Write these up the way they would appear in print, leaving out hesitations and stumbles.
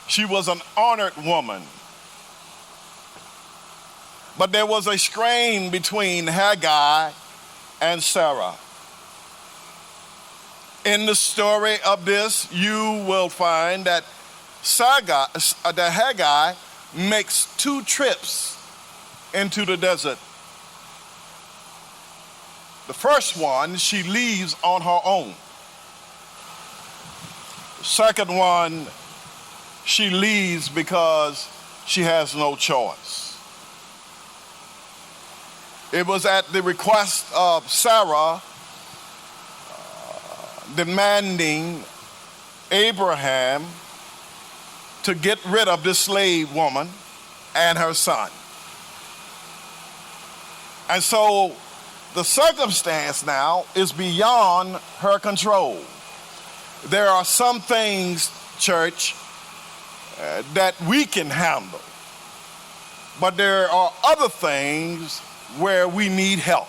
She was an honored woman. But there was a strain between Hagar and Sarah. In the story of this, you will find that Hagar makes 2 trips into the desert. The first one, she leaves on her own. The second one, she leaves because she has no choice. It was at the request of Sarah demanding Abraham to get rid of this slave woman and her son. And so the circumstance now is beyond her control. There are some things, church, that we can handle, but there are other things where we need help.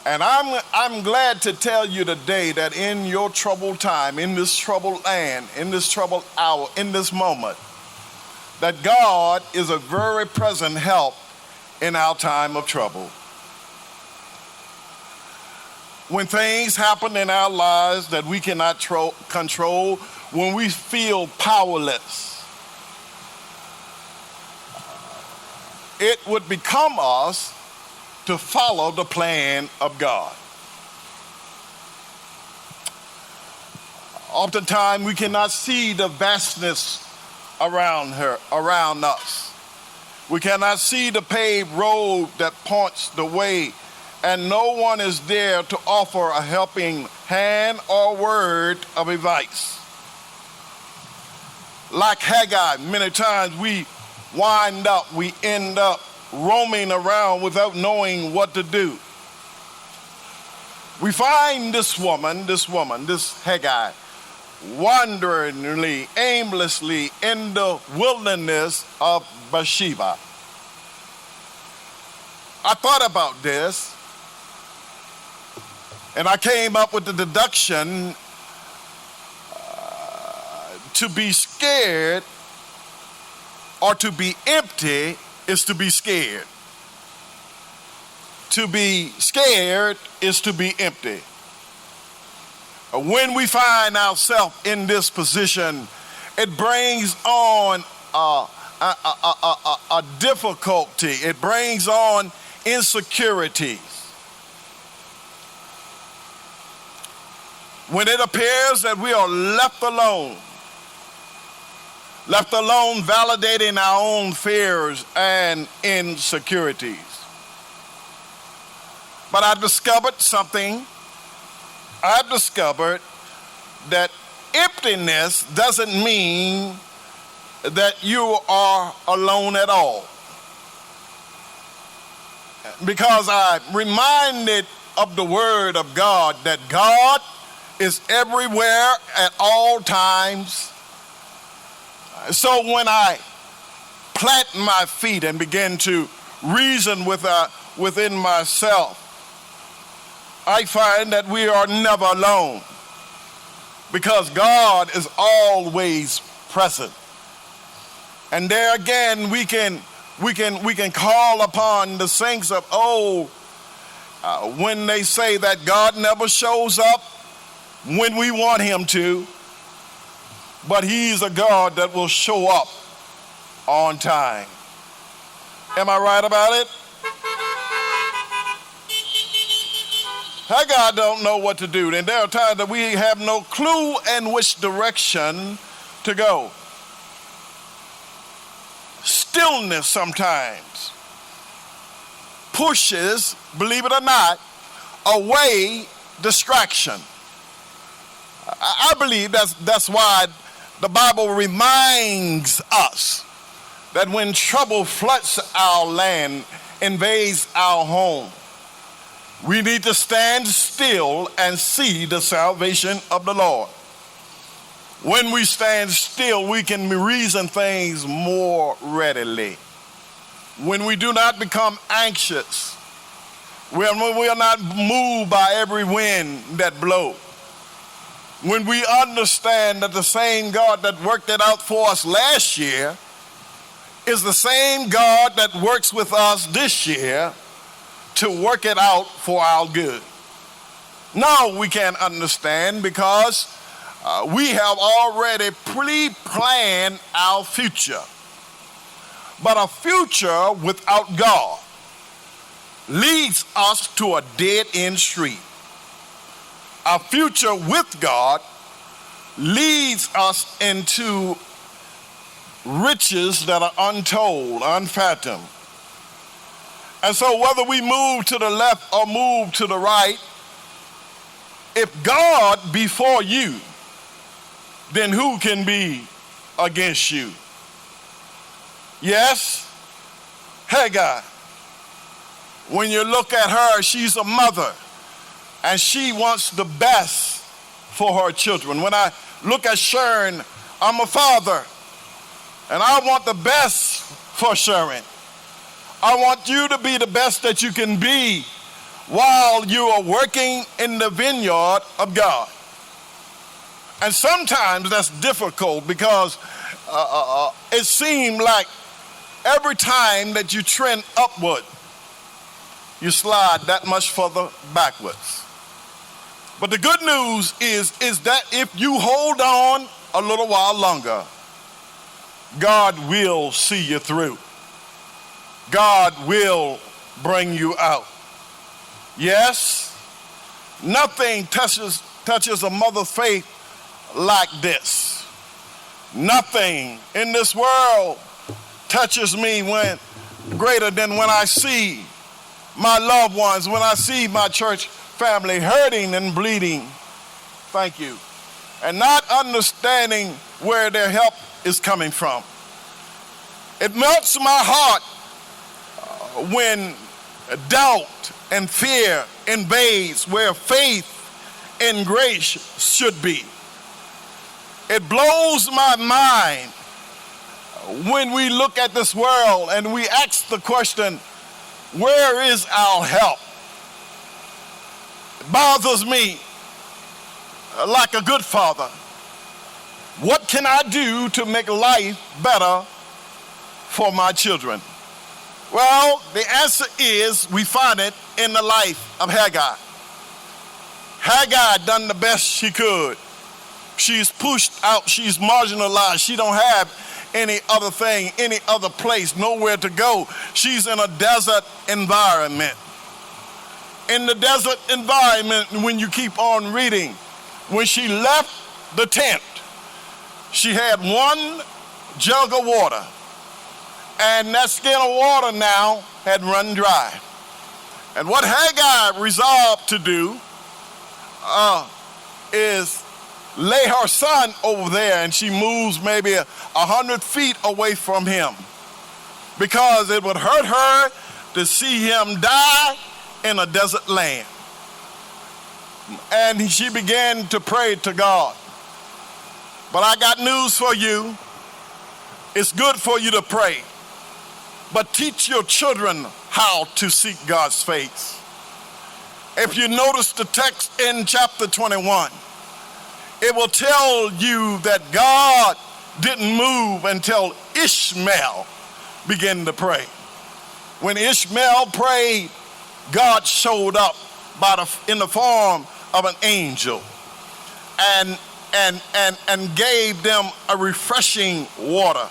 And I'm glad to tell you today that in your troubled time, in this troubled land, in this troubled hour, in this moment, that God is a very present help in our time of trouble. When things happen in our lives that we cannot control, when we feel powerless, it would become us to follow the plan of God. Oftentimes we cannot see the vastness around us. We cannot see the paved road that points the way, and no one is there to offer a helping hand or word of advice. Like Hagar, many times we end up roaming around without knowing what to do. We find this Hagar, wanderingly, aimlessly in the wilderness of Beersheba. I thought about this, and I came up with the deduction to be scared or to be empty is to be scared. To be scared is to be empty. When we find ourselves in this position, it brings on a difficulty. It brings on insecurities. When it appears that we are left alone validating our own fears and insecurities. But I discovered something. I've discovered that emptiness doesn't mean that you are alone at all. Because I'm reminded of the word of God, that God is everywhere at all times. So when I plant my feet and begin to reason within myself, I find that we are never alone, because God is always present. And there again, we can call upon the saints of old when they say that God never shows up when we want him to, but he's a God that will show up on time. Am I right about it? Hagar don't know what to do, and there are times that we have no clue in which direction to go. Stillness sometimes pushes, believe it or not, away distraction. I believe that's why the Bible reminds us that when trouble floods our land, invades our home, we need to stand still and see the salvation of the Lord. When we stand still, we can reason things more readily. When we do not become anxious, we are not moved by every wind that blows. when we understand that the same God that worked it out for us last year is the same God that works with us this year to work it out for our good. Now we can understand because we have already pre-planned our future. But a future without God leads us to a dead-end street. A future with God leads us into riches that are untold, unfathomed. And so whether we move to the left or move to the right, if God be for you, then who can be against you? Yes, Hagar. When you look at her, she's a mother, and she wants the best for her children. When I look at Sharon, I'm a father, and I want the best for Sharon. I want you to be the best that you can be while you are working in the vineyard of God. And sometimes that's difficult because it seems like every time that you trend upward, you slide that much further backwards. But the good news is that if you hold on a little while longer, God will see you through. God will bring you out. Yes, nothing touches a mother's faith like this. Nothing in this world touches me greater than when I see my loved ones, when I see my church family hurting and bleeding. Thank you. And not understanding where their help is coming from. It melts my heart when doubt and fear invades where faith and grace should be. It blows my mind when we look at this world and we ask the question, where is our help? It bothers me like a good father. What can I do to make life better for my children? Well, the answer is we find it in the life of Hagar. Hagar done the best she could. She's pushed out, she's marginalized. She don't have any other thing, any other place, nowhere to go. She's in a desert environment. In the desert environment, when you keep on reading, when she left the tent, she had one jug of water. And that skin of water now had run dry. And what Hagar resolved to do is lay her son over there, and she moves maybe 100 feet away from him because it would hurt her to see him die in a desert land. And she began to pray to God. But I got news for you. It's good for you to pray. But teach your children how to seek God's face. If you notice the text in chapter 21, it will tell you that God didn't move until Ishmael began to pray. When Ishmael prayed, God showed up in the form of an angel and gave them a refreshing water.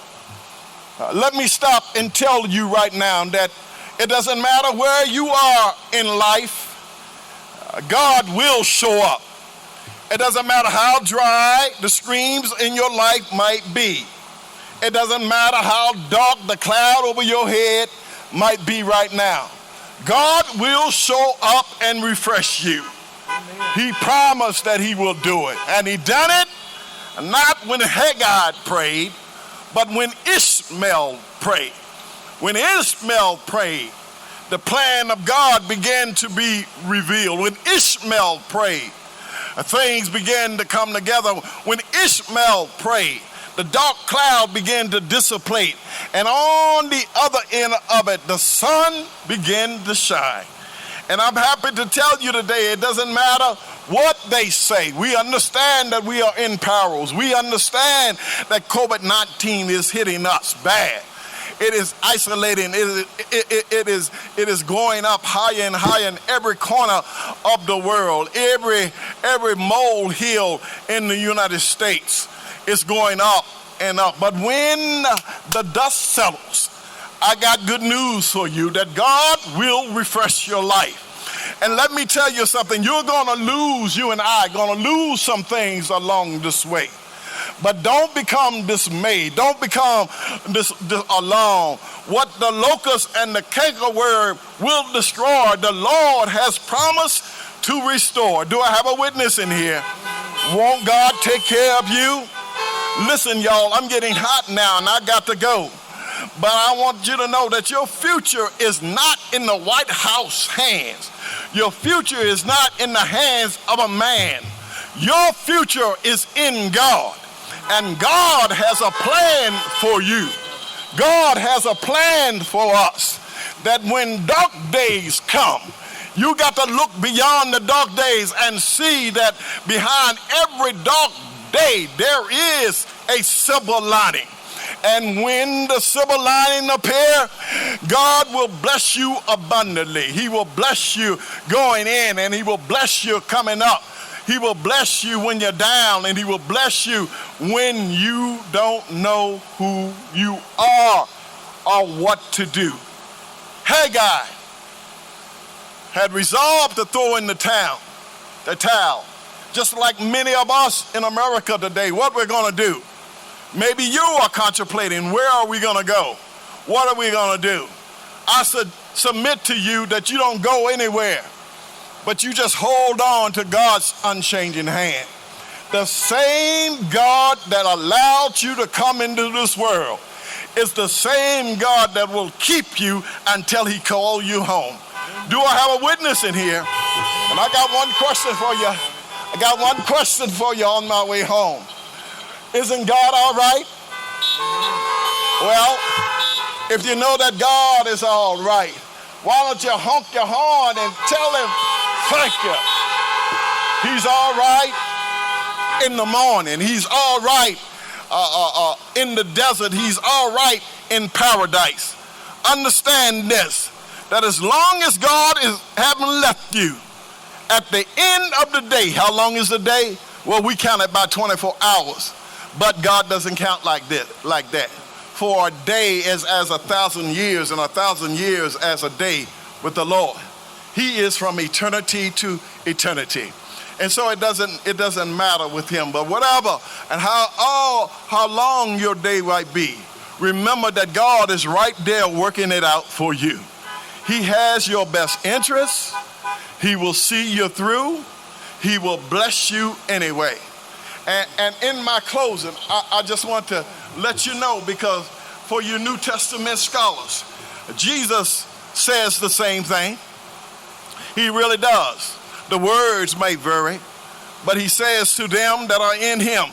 Let me stop and tell you right now that it doesn't matter where you are in life, God will show up. It doesn't matter how dry the streams in your life might be. It doesn't matter how dark the cloud over your head might be right now. God will show up and refresh you. He promised that he will do it. And he done it not when Hagar prayed, but when Ishmael prayed. When Ishmael prayed, the plan of God began to be revealed. When Ishmael prayed, things began to come together. When Ishmael prayed, the dark cloud began to dissipate. And on the other end of it, the sun began to shine. And I'm happy to tell you today, it doesn't matter what they say. We understand that we are in perils. We understand that COVID-19 is hitting us bad. It is isolating. It is going up higher and higher in every corner of the world. Every molehill in the United States is going up and up. But when the dust settles, I got good news for you, that God will refresh your life. And let me tell you something, you and I are going to lose some things along this way. But don't become dismayed. Don't become alarmed. What the locust and the cankerworm will destroy, the Lord has promised to restore. Do I have a witness in here? Won't God take care of you? Listen, y'all, I'm getting hot now and I got to go. But I want you to know that your future is not in the White House hands. Your future is not in the hands of a man. Your future is in God. And God has a plan for you. God has a plan for us, that when dark days come, you got to look beyond the dark days and see that behind every dark day there is a silver lining. And when the silver lining appear, God will bless you abundantly. He will bless you going in, and he will bless you coming up. He will bless you when you're down, and he will bless you when you don't know who you are or what to do. Haggai had resolved to throw in the towel, just like many of us in America today. What we're going to do? Maybe you are contemplating, where are we going to go? What are we going to do? I submit to you that you don't go anywhere, but you just hold on to God's unchanging hand. The same God that allowed you to come into this world is the same God that will keep you until he calls you home. Do I have a witness in here? And I got one question for you. On my way home. Isn't God all right? Well, if you know that God is all right, why don't you honk your horn and tell him, thank you. He's all right in the morning. He's all right in the desert. He's all right in paradise. Understand this, that as long as God haven't left you, at the end of the day, how long is the day? Well, we count it by 24 hours. But God doesn't count like that. For a day is as 1,000 years, and 1,000 years as a day with the Lord. He is from eternity to eternity. And so it doesn't matter with him. But whatever and how long your day might be, remember that God is right there working it out for you. He has your best interests. He will see you through. He will bless you anyway. And in my closing, I just want to let you know, because for you New Testament scholars, Jesus says the same thing. He really does. The words may vary, but he says to them that are in him,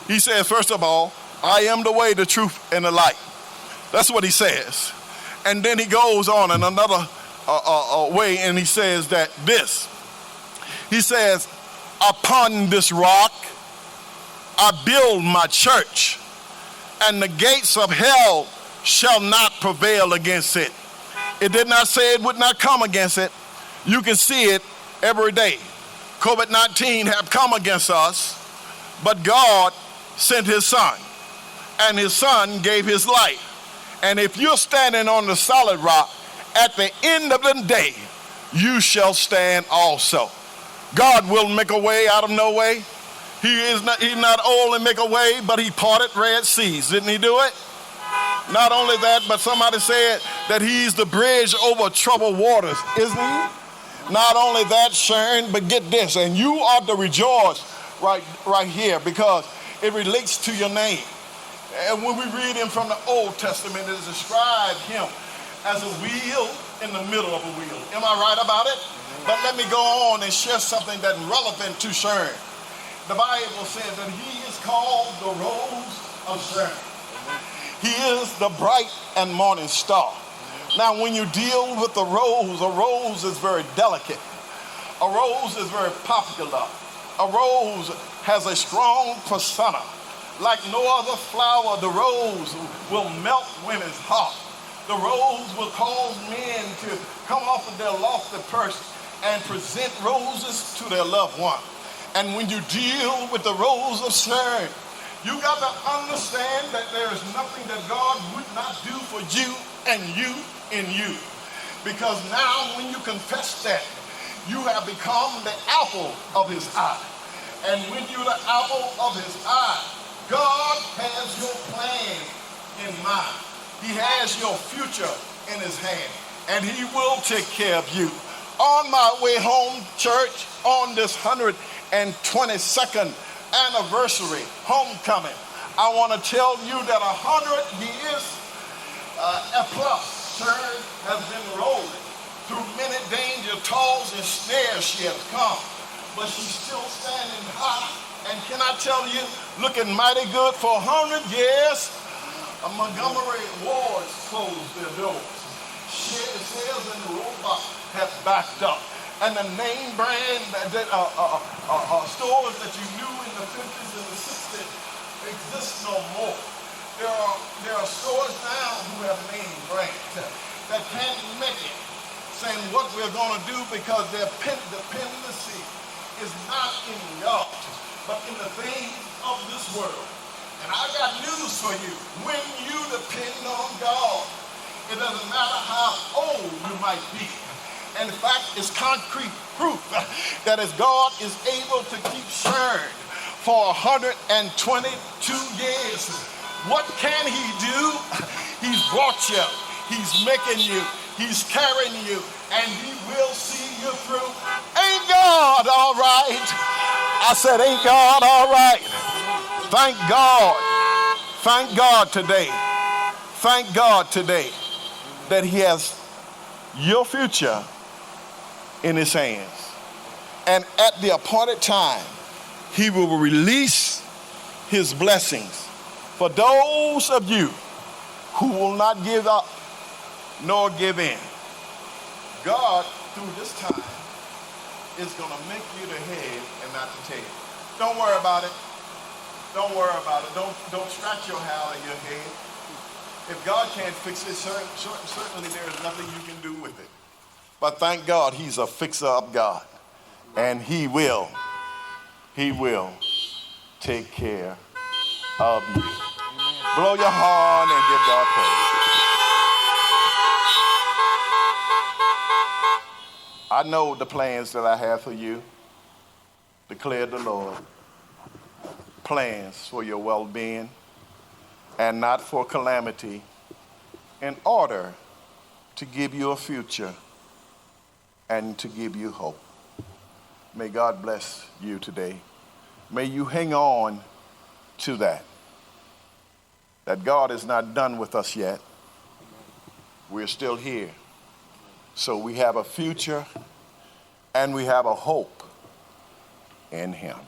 he says, first of all, I am the way, the truth, and the light. That's what he says. And then he goes on in another way, and he says that this. He says, upon this rock I build my church, and the gates of hell shall not prevail against it. It did not say it would not come against it. You can see it every day. COVID-19 have come against us, but God sent his son, and his son gave his life. And if you're standing on the solid rock, at the end of the day, you shall stand also. God will make a way out of no way. He's not old and make a way, but he parted Red Seas. Didn't he do it? Not only that, but somebody said that he's the bridge over troubled waters, isn't he? Not only that, Sharon, but get this, and you ought to rejoice right here, because it relates to your name. And when we read him from the Old Testament, it describes him as a wheel in the middle of a wheel. Am I right about it? But let me go on and share something that's relevant to Sharon. The Bible says that he is called the Rose of Sharon. He is the bright and morning star. Now, when you deal with a rose is very delicate. A rose is very popular. A rose has a strong persona. Like no other flower, the rose will melt women's heart. The rose will cause men to come off of their lofty perch and present roses to their loved one. And when you deal with the rose of Sharon, you got to understand that there is nothing that God would not do for you and you in you. Because now when you confess that, you have become the apple of his eye. And when you're the apple of his eye, God has your plan in mind. He has your future in his hand. And he will take care of you. On my way home, church, on this 122nd anniversary, homecoming, I want to tell you that 100 years plus church has been rolling. Through many danger, toils, and snares she has come. But she's still standing high. And can I tell you, looking mighty good for 100 years. Montgomery Wards closed their doors. Sales and the robot have backed up. And the name brand stores that you knew in the 50s and the 60s exist no more. There are stores now who have name brands that can't make it, saying what we're going to do because their dependency is not in God, but in the things of this world. And I got news for you. When you depend on God, it doesn't matter how old you might be. And in fact, it's concrete proof that as God is able to keep Sharon for 122 years, what can he do? He's brought you. He's making you. He's carrying you. And he will see you through. Ain't God all right? I said, ain't God all right? Thank God. Thank God today. Thank God today that he has your future in his hands. And at the appointed time, he will release his blessings for those of you who will not give up nor give in. God, through this time, is going to make you the head and not the tail. Don't worry about it. Don't worry about it. Don't scratch your hair on your head. If God can't fix it, certainly there is nothing you can do with it. But thank God he's a fixer of God. And he will take care of you. Blow your horn and give God praise. I know the plans that I have for you, declared the Lord. Plans for your well-being and not for calamity, in order to give you a future and to give you hope. May God bless you today. May you hang on to that God is not done with us yet. We're still here. So we have a future and we have a hope in him.